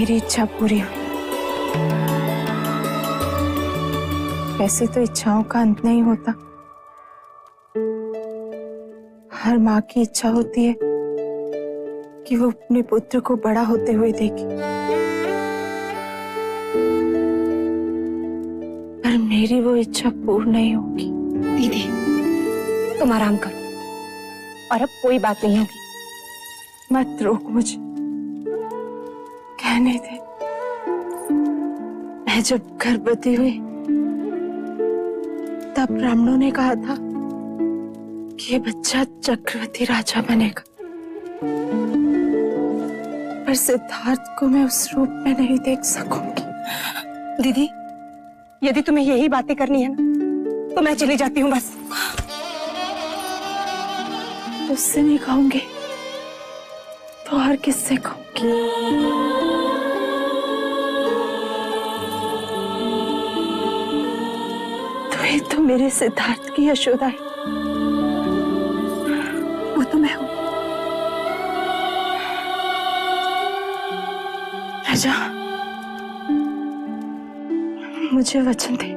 मेरी इच्छा पूरी हुई। वैसे तो इच्छाओं का अंत नहीं होता। हर माँ की इच्छा होती है कि वो अपने पुत्र को बड़ा होते हुए देखे, पर मेरी वो इच्छा पूर्ण नहीं होगी। दीदी, तुम आराम करो और अब कोई बात नहीं होगी। मत रोक मुझे, कहने दे। मैं जब गर्भवती हुई तब ब्राह्मणों ने कहा था कि ये बच्चा चक्रवर्ती राजा बनेगा, पर सिद्धार्थ को मैं उस रूप में नहीं देख सकूंगी। दीदी, यदि तुम्हें यही बातें करनी है ना, तो मैं चली जाती हूँ बस। उससे नहीं कहूंगी तो और किससे कहूंगी? तो ये तो मेरे सिद्धार्थ की यशोदा है। वो तो मैं हूँ। राजा, मुझे वचन दे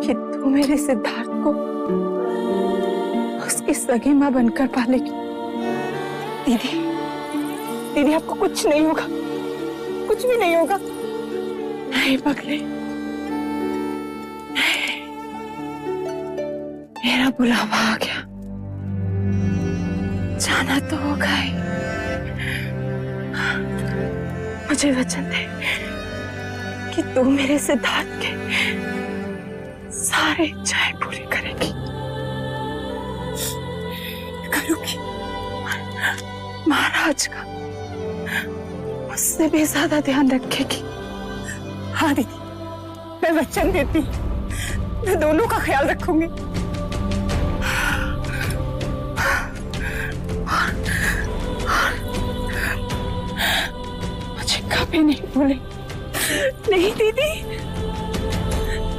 कि तू मेरे सिद्धार्थ को उसकी सगी मां बनकर पालेगी। दीदी, दीदी आपको कुछ नहीं होगा, कुछ भी नहीं होगा। नहीं पगले, मेरा बुलावा आ गया, जाना तो होगा ही। मुझे वचन दे कि तू मेरे सिद्धार्थ के सारे इच्छाएं पूरी करेगी। करूंगी। महाराज का मुझसे भी ज्यादा ध्यान रखेगी। हाँ दीदी, मैं वचन देती हूँ, मैं दोनों का ख्याल रखूंगी। मुझे कभी नहीं भूले। नहीं दीदी,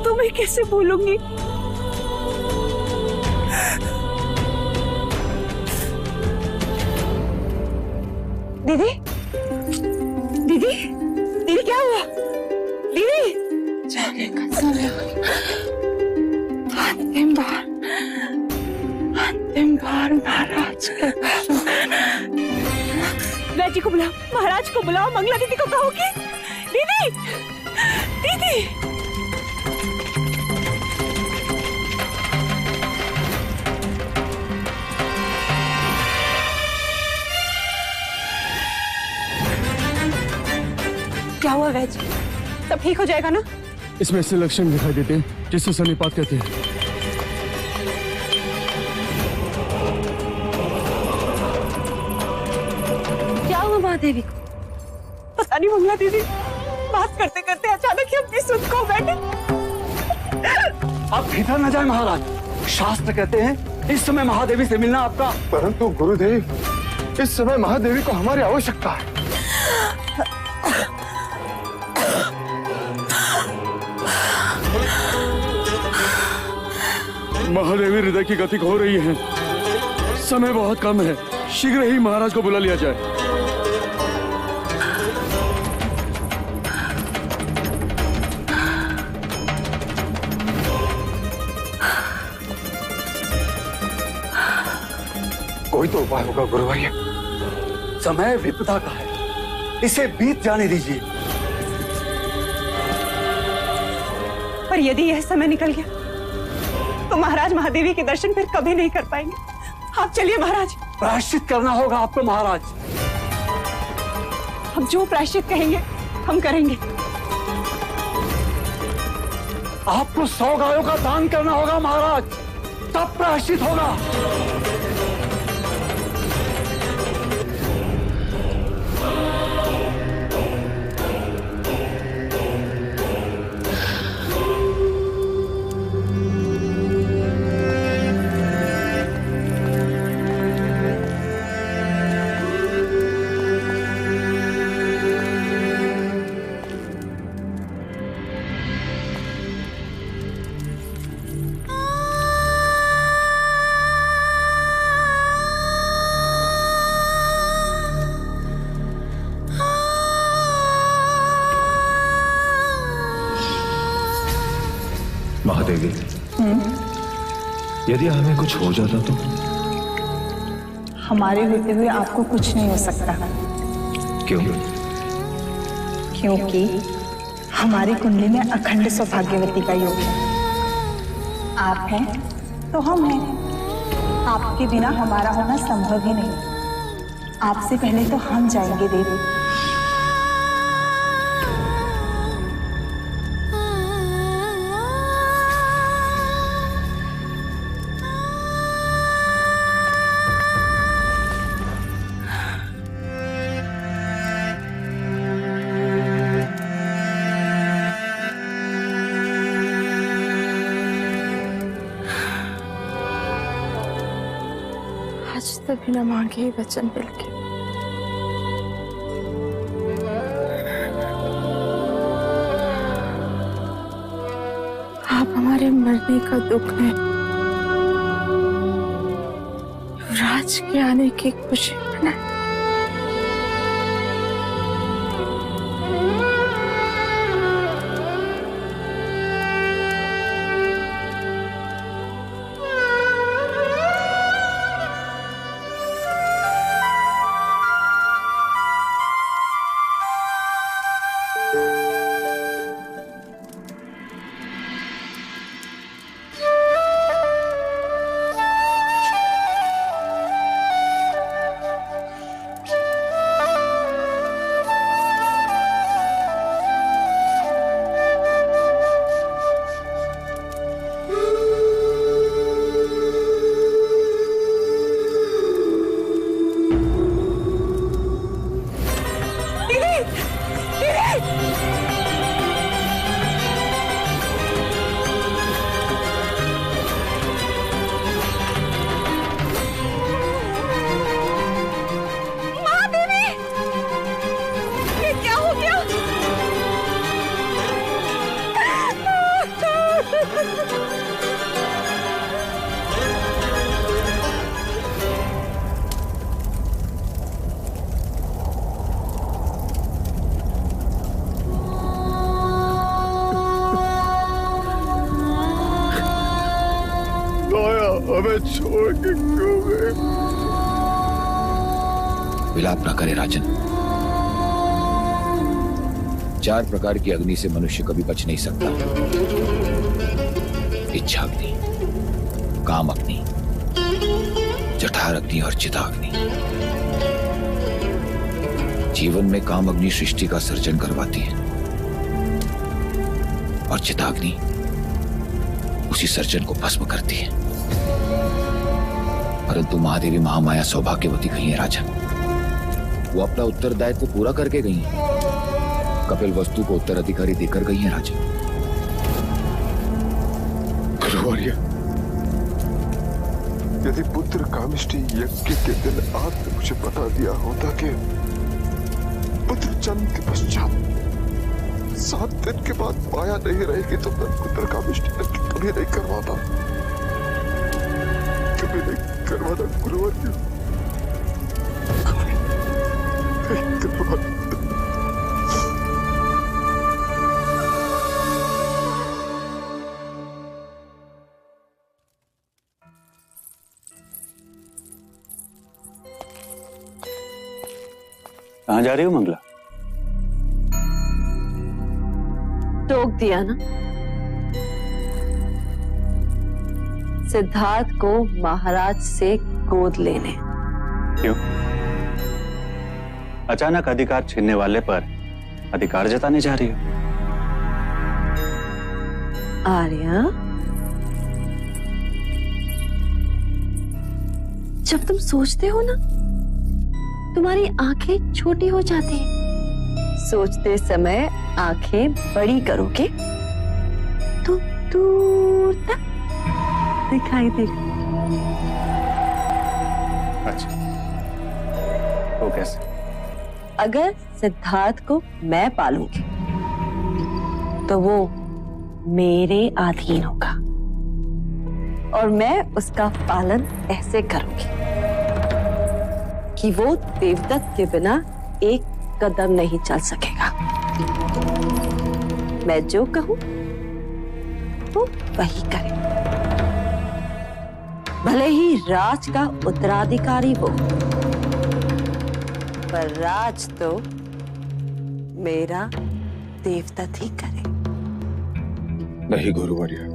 तुम्हें कैसे भूलूंगी? दीदी, दीदी, दीदी क्या हुआ? दीदी, जाने का समय हो गया। अंतिम बार महाराज के राजी को बुलाओ, महाराज को बुलाओ, मंगला दीदी को कहो कि दीदी, दीदी। क्या हुआ वैज? सब ठीक हो जाएगा ना? इसमें ऐसे लक्षण दिखाई देते हैं जिसे सन्निपात कहते हैं। क्या हुआ महादेवी को? पता नहीं मंगला दीदी, बात करते करते अचानक ही अपनी सुध खो बैठे। आप भीतर न जाए महाराज, शास्त्र कहते हैं इस समय महादेवी से मिलना आपका। परंतु गुरुदेव, इस समय महादेवी को हमारी आवश्यकता है। महादेवी हृदय की गति हो रही है, समय बहुत कम है, शीघ्र ही महाराज को बुला लिया जाए। कोई तो उपाय होगा गुरुवर्य। समय विपदा का है, इसे बीत जाने दीजिए। पर यदि यह समय निकल गया तो महाराज महादेवी के दर्शन फिर कभी नहीं कर पाएंगे। आप चलिए महाराज। प्रायश्चित करना होगा आपको महाराज। हम जो प्रायश्चित कहेंगे हम करेंगे। आपको 100 गायों का दान करना होगा महाराज, तब प्रायश्चित होगा। महादेवी, यदि हमें कुछ हो जाता तो? हमारे होते हुए आपको कुछ नहीं हो सकता। क्यों? क्योंकि हमारी कुंडली में अखंड सौभाग्यवती का योग है। आप हैं तो हम हैं। आपके बिना हमारा होना संभव ही नहीं। आपसे पहले तो हम जाएंगे देवी। आज तक बिना मांगे ही वचन मिल गए। आप हमारे मरने का दुख है, युवराज के आने की खुशी मनाएं। हमें छोड़ के क्यों गए? विलाप न करे राजन। 4 प्रकार की अग्नि से मनुष्य कभी बच नहीं सकता। इच्छा अग्नि, काम अग्नि, जठार अग्नि और चिताग्नि। जीवन में काम अग्नि सृष्टि का सर्जन करवाती है और चिताग्नि उसी सर्जन को भस्म करती है। परंतु महादेवी महामाया सौभाग्यवती गई है राजन। वो अपना उत्तरदायित्व पूरा करके गई है। कपिल वस्तु को उत्तराधिकारी देकर गई है राजन। गुरुवर्य, यदि पुत्र कामिष्ठी यज्ञ के दिन आपने मुझे बता दिया होता कि पुत्र जन्म के पश्चात 7 दिन के बाद माया नहीं रहेगी तो मैं पुत्र कामिष्ठी यज्ञ कभी नहीं करवाता। कभी नहीं करवाता गुरुवर्य, कभी नहीं करवाता। कहाँ जा रही हो मंगला? टोक दिया ना। सिद्धार्थ को महाराज से गोद लेने। क्यों? अचानक अधिकार छीनने वाले पर अधिकार जताने जा रही हो? आर्या, जब तुम सोचते हो ना, तुम्हारी आंखें छोटी हो जाती हैं। सोचते समय आंखें बड़ी करोगे तो दूर तक दिखाई देगा। अच्छा, वो कैसे? अगर सिद्धार्थ को मैं पालूंगी तो वो मेरे अधीन होगा और मैं उसका पालन ऐसे करूंगी कि वो देवदत्त के बिना एक कदम नहीं चल सकेगा। मैं जो कहूं वो वही करे, भले ही राज का उत्तराधिकारी वो, पर राज तो मेरा देवदत्त ही करे। नहीं गुरुवर्य,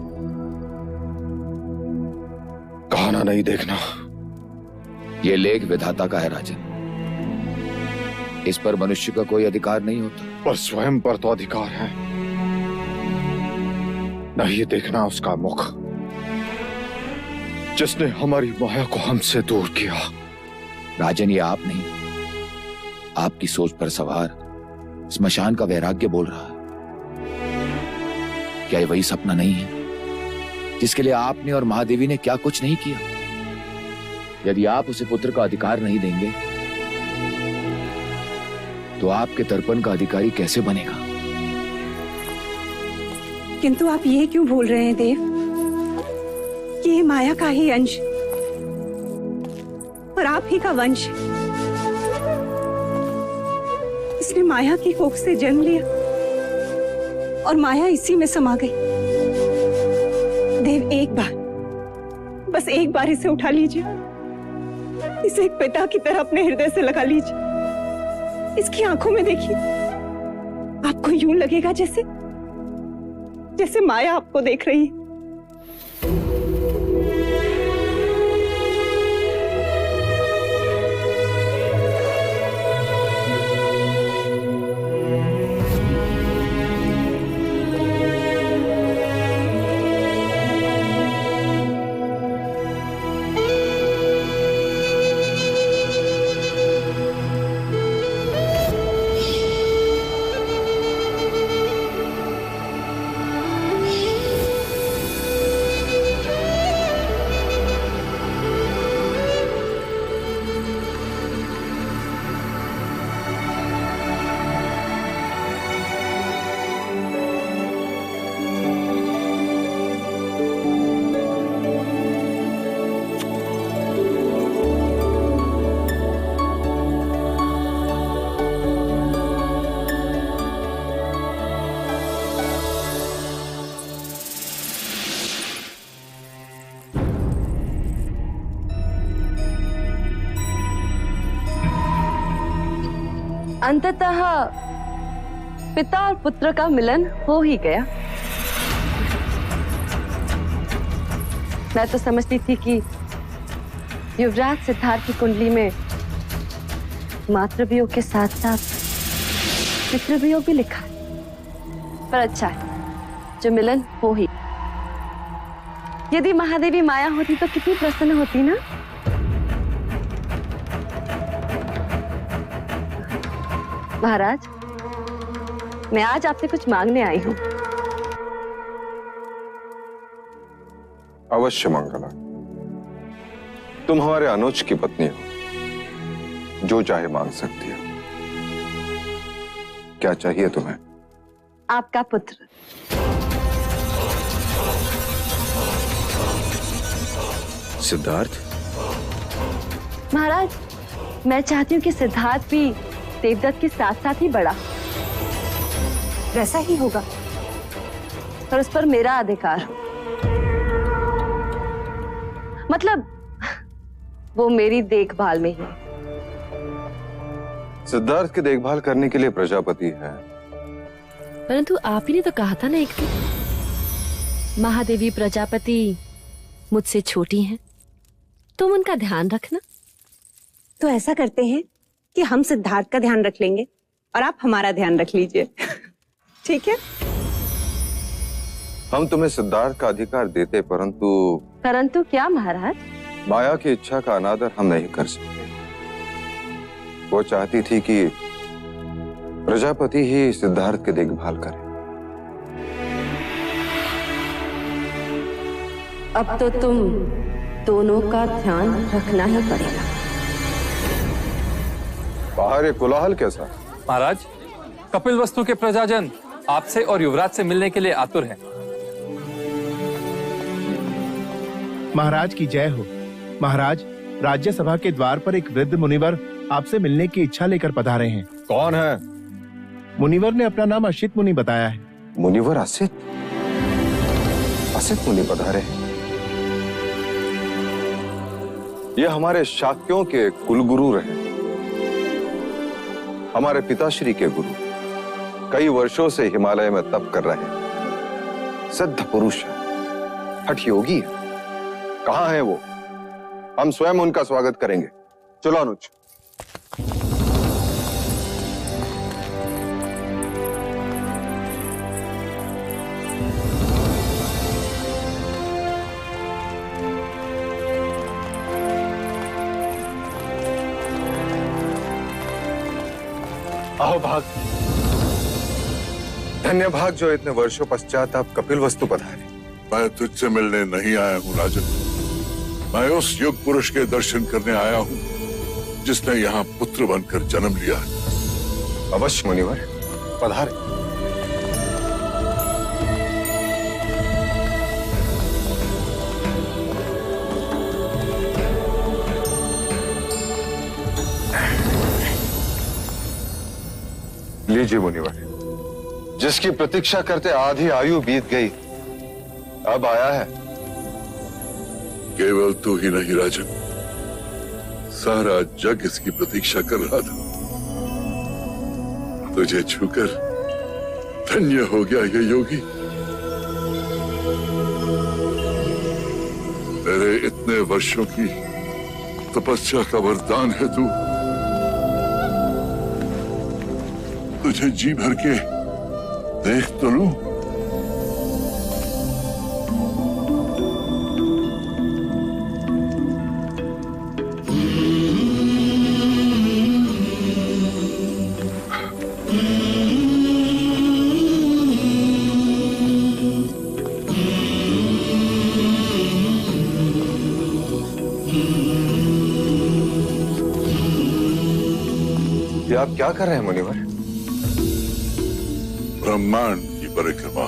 कहाना नहीं देखना। ये लेख विधाता का है राजन, इस पर मनुष्य का कोई अधिकार नहीं होता। पर स्वयं पर तो अधिकार है। नहीं देखना उसका मुख, जिसने हमारी माया को हमसे दूर किया। राजन, ये आप नहीं, आपकी सोच पर सवार स्मशान का वैराग्य बोल रहा है। क्या ये वही सपना नहीं है जिसके लिए आपने और महादेवी ने क्या कुछ नहीं किया? यदि आप उसे पुत्र का अधिकार नहीं देंगे तो आपके तर्पण का अधिकारी कैसे बनेगा? किंतु आप ये क्यों बोल रहे हैं देव कि ये माया का ही अंश और आप ही का वंश? इसने माया की कोख से जन्म लिया और माया इसी में समा गई। देव, एक बार, बस एक बार इसे उठा लीजिए, इसे एक पिता की तरह अपने हृदय से लगा लीजिए। इसकी आंखों में देखिए, आपको यूं लगेगा जैसे जैसे माया आपको देख रही है। अंततः पिता और पुत्र का मिलन हो ही गया। मैं तो समझती थी कि युवराज सिद्धार्थ की कुंडली में मातृवियोग के साथ साथ पितृवियोग भी लिखा है, पर अच्छा है जो मिलन हो ही। यदि महादेवी माया होती तो कितनी प्रसन्न होती ना। महाराज, मैं आज आपसे कुछ मांगने आई हूँ। अवश्य मंगला, तुम हमारे अनुज की पत्नी हो, जो चाहे मांग सकती हो। क्या चाहिए तुम्हें? आपका पुत्र। सिद्धार्थ? महाराज, मैं चाहती हूँ कि सिद्धार्थ भी देवदत्त के साथ साथ ही बड़ा, वैसा ही होगा, पर उस पर मेरा अधिकार हो। मतलब वो मेरी देखभाल में ही। सिद्धार्थ की देखभाल करने के लिए प्रजापति है। परंतु आप ही ने तो कहा था ना एक दिन, महादेवी प्रजापति मुझसे छोटी हैं, तुम उनका ध्यान रखना। तो ऐसा करते हैं कि हम सिद्धार्थ का ध्यान रख लेंगे और आप हमारा ध्यान रख लीजिए। ठीक है? हम तुम्हें सिद्धार्थ का अधिकार देते, परंतु क्या महाराज? माया की इच्छा का अनादर हम नहीं कर सकते। वो चाहती थी कि प्रजापति ही सिद्धार्थ की देखभाल करे। अब तो तुम दोनों का ध्यान रखना ही पड़ेगा। बाहर ये कोलाहल कैसा? महाराज, कपिल वस्तु के प्रजाजन आपसे और युवराज से मिलने के लिए आतुर हैं। महाराज की जय हो। महाराज, राज्यसभा के द्वार पर एक वृद्ध मुनिवर आपसे मिलने की इच्छा लेकर पधारे हैं। कौन है? मुनिवर ने अपना नाम असित मुनि बताया है। मुनिवर असित? असित मुनि पधारे। ये हमारे शाक्यों के कुलगुरु रहे, हमारे पिताश्री के गुरु, कई वर्षों से हिमालय में तप कर रहे, सिद्ध पुरुष है, हठ योगी है। कहां है वो? हम स्वयं उनका स्वागत करेंगे। चलो अनुज। आओ भाग। धन्य भाग जो इतने वर्षों पश्चात आप कपिल वस्तु पधारे। मैं तुझसे मिलने नहीं आया हूँ राजन, मैं उस युग पुरुष के दर्शन करने आया हूँ जिसने यहाँ पुत्र बनकर जन्म लिया है। अवश्य मुनिवर, पधारे। लीजिए मुनिवर, जिसकी प्रतीक्षा करते आधी आयु बीत गई, अब आया है। केवल तू ही नहीं राजन, सारा जग इसकी प्रतीक्षा कर रहा था। तुझे छूकर धन्य हो गया ये योगी। तेरे इतने वर्षों की तपस्या का वरदान है तू। तुझे जी भर के देख तो लूं। ये आप क्या कर रहे हैं मुनिवर? ब्रह्मांड की परिक्रमा।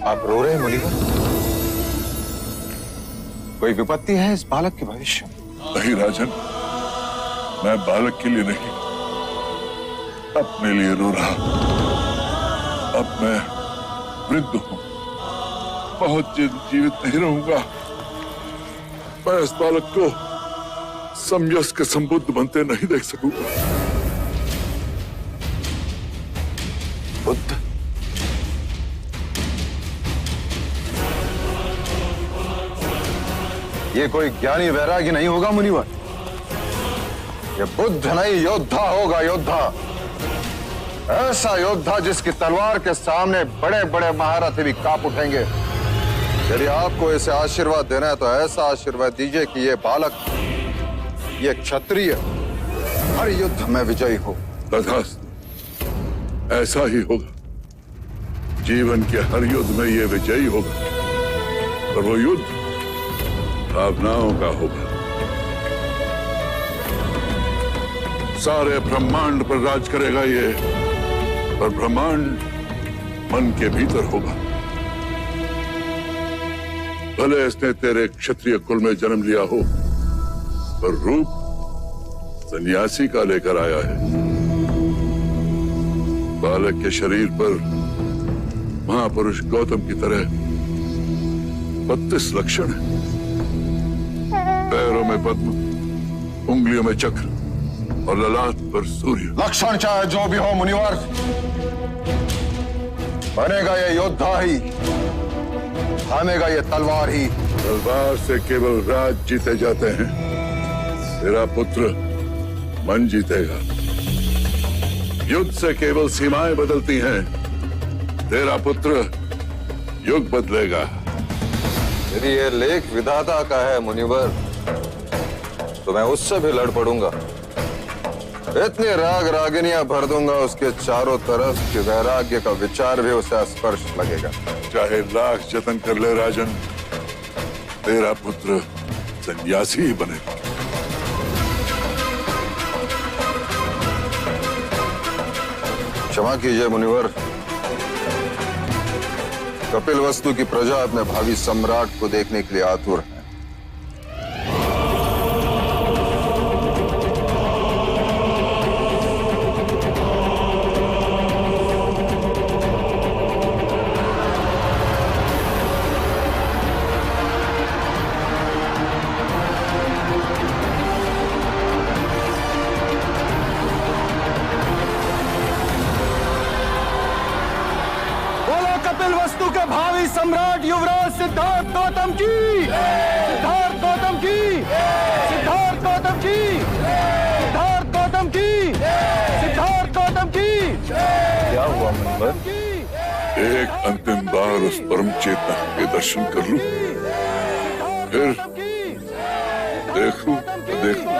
आप रो रहे हैं मुनिवर? कोई विपत्ति है इस बालक के भविष्य में? नहीं राजन, मैं बालक के लिए नहीं, अपने लिए रो रहा। अब मैं वृद्ध हूं, बहुत जीवित नहीं रहूंगा। मैं इस बालक को समयस्क संबुद्ध बनते नहीं देख सकूंगा। बुद्ध? ये कोई ज्ञानी वैरागी नहीं होगा मुनिवर, ये बुद्ध नहीं योद्धा होगा, योद्धा। ऐसा योद्धा जिसकी तलवार के सामने बड़े बड़े महारथी भी कांप उठेंगे। यदि आपको इसे आशीर्वाद देना है तो ऐसा आशीर्वाद दीजिए कि ये बालक, ये क्षत्रिय हर युद्ध में विजयी हो। तथास्तु, ऐसा ही होगा। जीवन के हर युद्ध में ये विजयी होगा, और वो युद्ध भावनाओं का होगा। सारे ब्रह्मांड पर राज करेगा ये, और ब्रह्मांड मन के भीतर होगा। भले इसने तेरे क्षत्रिय कुल में जन्म लिया हो, पर रूप सन्यासी का लेकर आया है। बालक के शरीर पर महापुरुष गौतम की तरह 32 लक्षण है। पैरों में पद्म, उंगलियों में चक्र और ललाट पर सूर्य। लक्षण चाहे जो भी हो मुनिवर, बनेगा ये योद्धा ही, थामेगा ये तलवार ही। तलवार से केवल राज जीते जाते हैं, तेरा पुत्र मन जीतेगा। युद्ध से केवल सीमाएं बदलती हैं, तेरा पुत्र युग बदलेगा। यदि ये लेख विधाता का है मुनिवर, तो मैं उससे भी लड़ पड़ूंगा। इतनी राग रागिनियां भर दूंगा उसके चारों तरफ कि वैराग्य का विचार भी उसे स्पर्श लगेगा। चाहे लाख जतन कर ले राजन, तेरा पुत्र सन्यासी ही बनेगा। क्षमा कीजिए मुनिवर, कपिलवस्तु की प्रजा अपने भावी सम्राट को देखने के लिए आतुर है। कपिलवस्तु के भावी सम्राट युवराज सिद्धार्थ गौतम की, सिद्धार्थ गौतम की, सिद्धार्थ गौतम की, सिद्धार्थ गौतम की, सिद्धार्थ गौतम की। क्या हुआ मुनिवर? एक अंतिम बार उस परम चेतना के दर्शन कर लूं, फिर देख लूं तो देख लूं।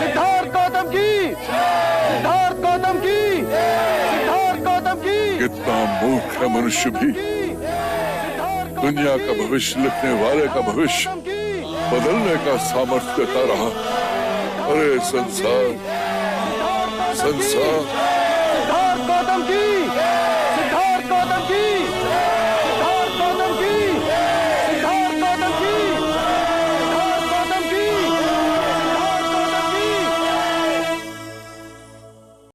सिद्धार्थ गौतम की, सिद्धार्थ गौतम की, सिद्धार्थ गौतम की। कितना मूर्ख है मनुष्य भी, दुनिया का भविष्य लिखने वाले का भविष्य बदलने का सामर्थ्य देता रहा। अरे संसार, संसार। सिद्धार्थ गौतम की, सिद्धार्थ गौतम की।